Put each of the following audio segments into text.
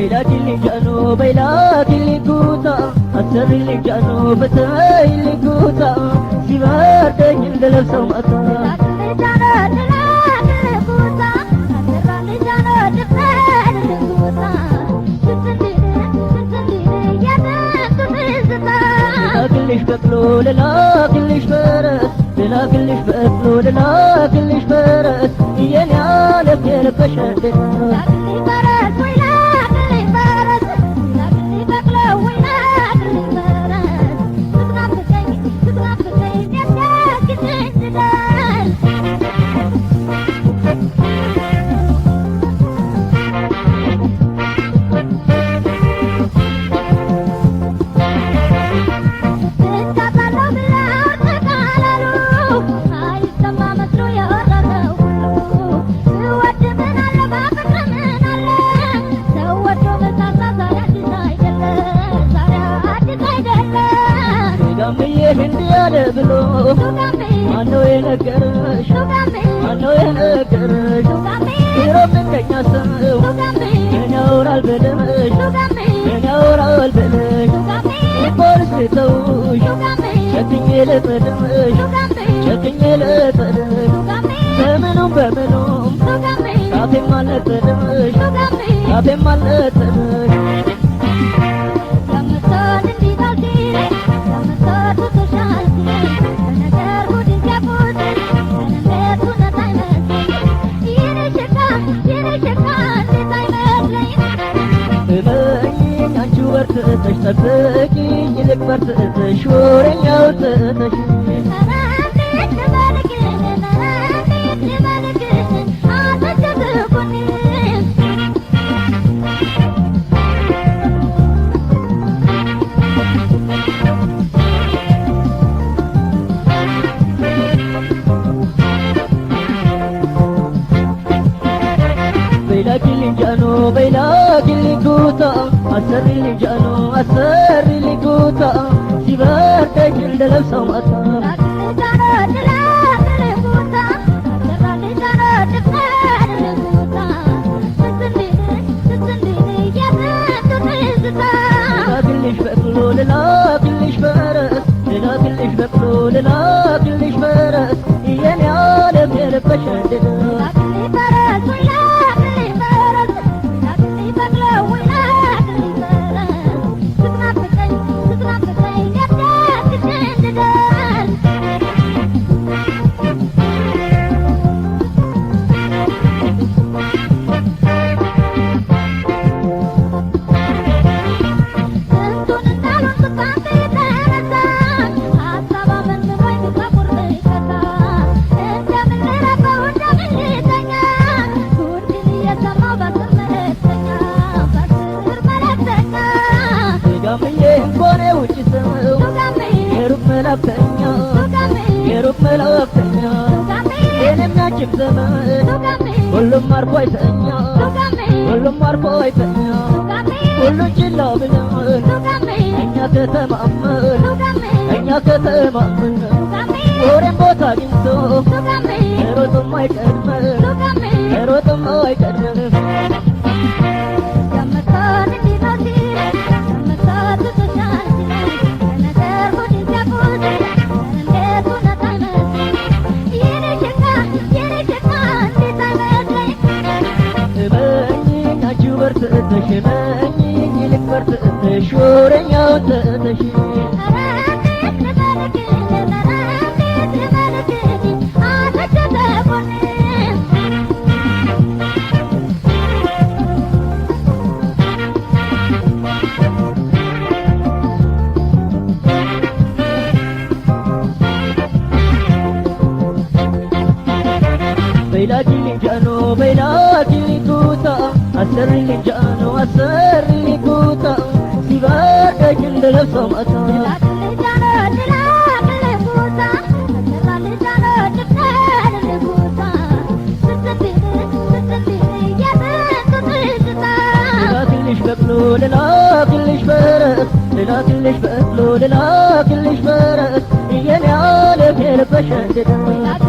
بيلاكلي جانو بيلاكلي كوتا أسرلي جانو بتايلي كوتا سيبار تجل دلبسو مطا كلش بقلو لا كلش فرس لا كلش بقلو لا كلش فرس ياني عالم يا بشر لا كلش فرس ولا كلش فرس لا كلش بقلو ولا كلش فرس تضرب بكين يا ساكت الجدال ብሎ ማነው የነገረሽ ማነው የነገረሽ ይሮብከኛ ሰው ያወራል በለሽ ያወራል በለሽ ፖሊስ ተውሽ ሸክኜ ልጥልሽ ሸክኜ ልጥልሽ በምኑም በምኑም ካፌም አልነጥልሽ ካፌም አልነጥልሽ ወርተሽ ጠብቂኝ ይልቅ በርትተሽ ወሬኛው ትተሽ بيلاكلي جانو بيلاكلي كوتا أسرلي جانو أسرلي كوتا سيبار تجل دلبسو مطا كلش بقلو لا كلش فرس لا كلش بقلو لا كلش فرس ياني عالم يا بشر የሩቅ መላእክተኛ የኔም ያንቺም ዘመን ሁሉም አርፎ አይተኛ ሁሉም አርፎ አይተኛ ሁሉን ችላ ብለን እኛ ከተማመን ወሬም ቦታ አግኝቶ ሮጥም አይቀድመን ሮጥም አይቀድመን ተሽመኝ ይልቅ በርትተሽ ወሬኛው ትተሽ بيلاكلي جانو بيلاكلي كوتا أسرلي جانو أسرلي كوتا سيبار تجل دلبسو مطا كلش بقلو لا كلش فرس لا كلش بقلو لا كلش فرس ياني عالم يا بشر ولا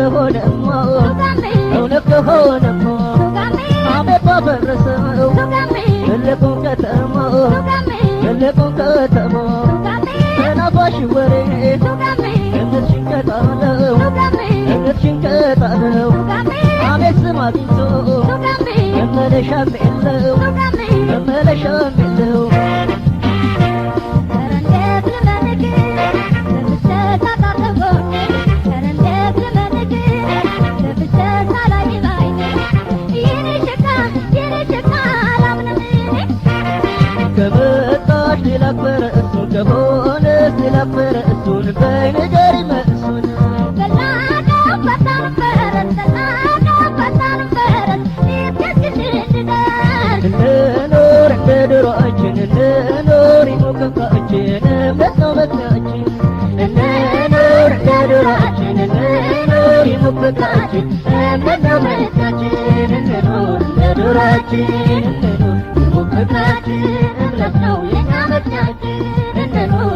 ከሆነማ እውነት ከሆነማ አቤት ባፈረሰው ትልቁን ከተማ ትልቁን ከተማ ተናፋሽ ወሬ እምነትሽን ቀጣለው እምነትሽን ቀጣለው አቤት ስም አግኝቶ መመለሻም የለው መመለሻም የለው ከመጣሽ ሊላክበረ እሱን ከሆነስ ሊላክበረ እሱን በይንገሪ መልሱን እንኖር እንደ ድሮአችን እንኖር ይሞከፋችን እምነት ነው መታችን እንኖር እንደ ድሮአችን እንኖር ይሞከፋችን እምነት ነው መታችን እንኖር እንደ ድሮአችን እንኖር ይሞከፋችን እምነት ነው የኛ መታችን እንኖር